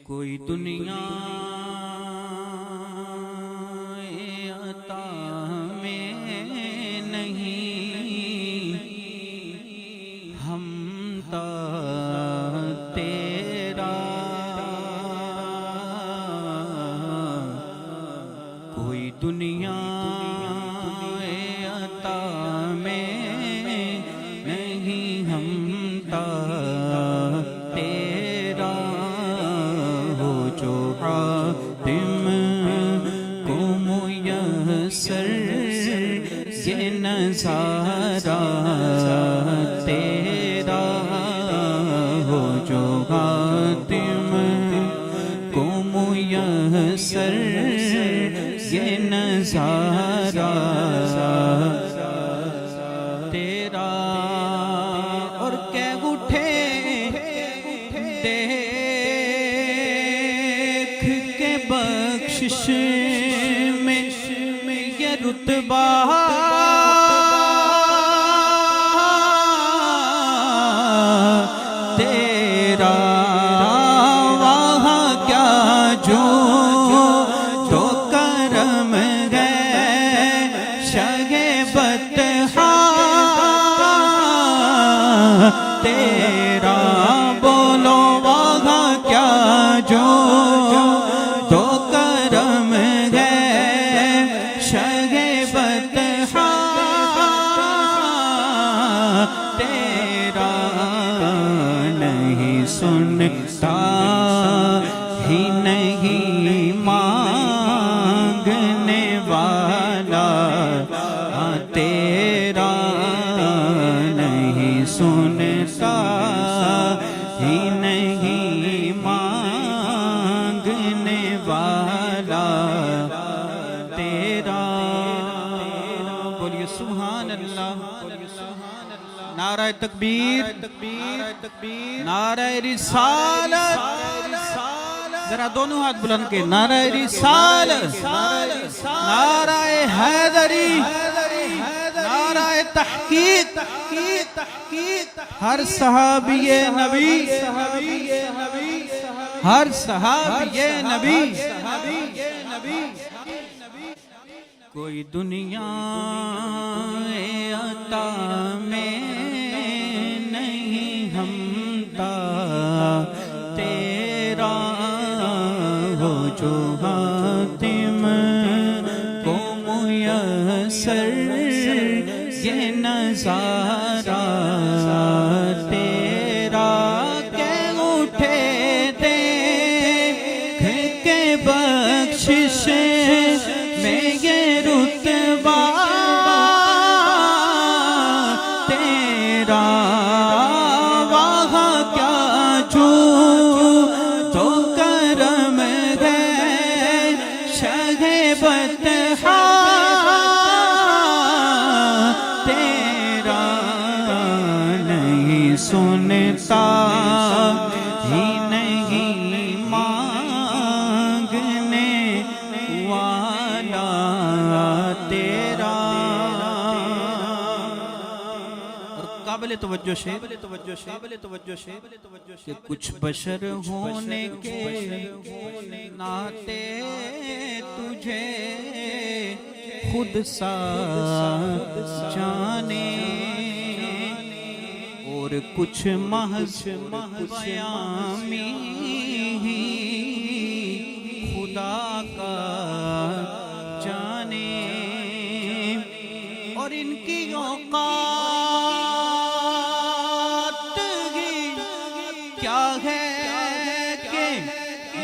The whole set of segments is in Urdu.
کوئی دنیا عطا میں نہیں، ہم تا تیرا کوئی دنیا عطا میں نہیں، ہم تا تیرا ہو جو خاتم کو میسر یہ نظارہ تیرا ہو جو خاتم کو میسر یہ نظارہ تیرا اور کہہ اٹھے دیکھ کے بخشش میں یہ رتبہ تیرا وہاں کیا جو تو کرم گئے شہ بطحا تیرا بولو وہاں کیا جو تو کرم گئے شہ بطحا تیرا نہیں سنتا ہی نہیں مانگنے والا تیرا نہیں سنتا ہی نہیں مانگنے والا تیرا بولیے سبحان اللہ نعرہ تکبیر نعرہ رسالت ذرا دونوں ہاتھ بلند کے نعرہ رسالت نعرہ حیدری نعرہ تحقیق ہر صحابی نبی ہر صحابی نبی کوئی دنیا عطا میں نہیں، ہم تا تیرا ہو جو خاتم کو میسر یہ نظارہ تیرا کہ اٹھے دیکھ کے بخشش میں یہ رتبہ تیرا وہاں کیا جو تو کرم گئے شہ بطحا تیرا نہیں سنتا ہی نہیں مانگنے والا تیرا اور قابل توجہ کہ کچھ بشر ہونے کے ناطے تجھے خود سا جانے اور کچھ محض بیامی خدا کا جانے اور ان کی اوقات ہی کیا ہے کہ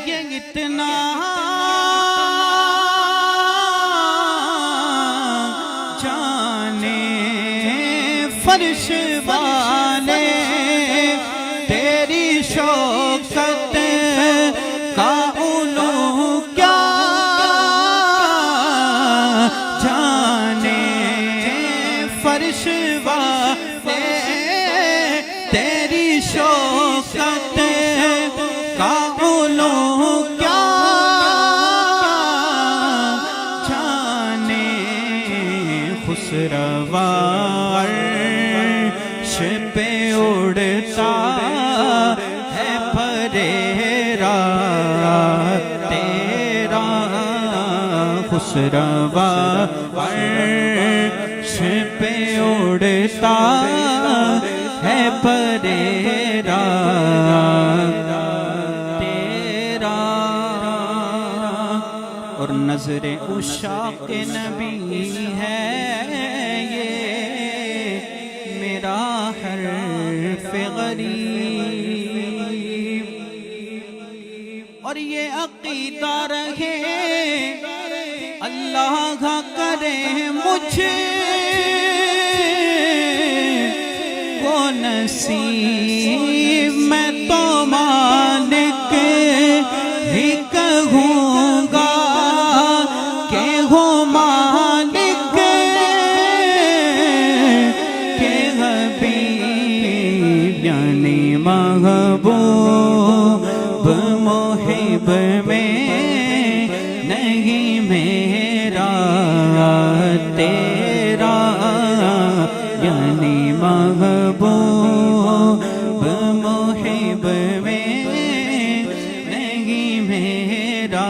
یہ اتنا جانے فرش والے تیری شوکت کا علو کیا جانے فرش والے تیری شوکت کا علو کیا جانے خسروا عرش پہ اڑتا ہے پریرا خسروا عرش پہ اڑتا ہے پریرا تیرا، اور نظر عشاق نبی ہے یہ میرا حرف غریب، اور یہ عقیدہ رہے اللہ کرے مجھ کو نصیب، میں تو مالک ہی کہوں گا کہ ہو مالک کے حبیب، یعنی محبوب محب میں نہیں میرا تیرا، یعنی محبوب محب میں نہیں میرا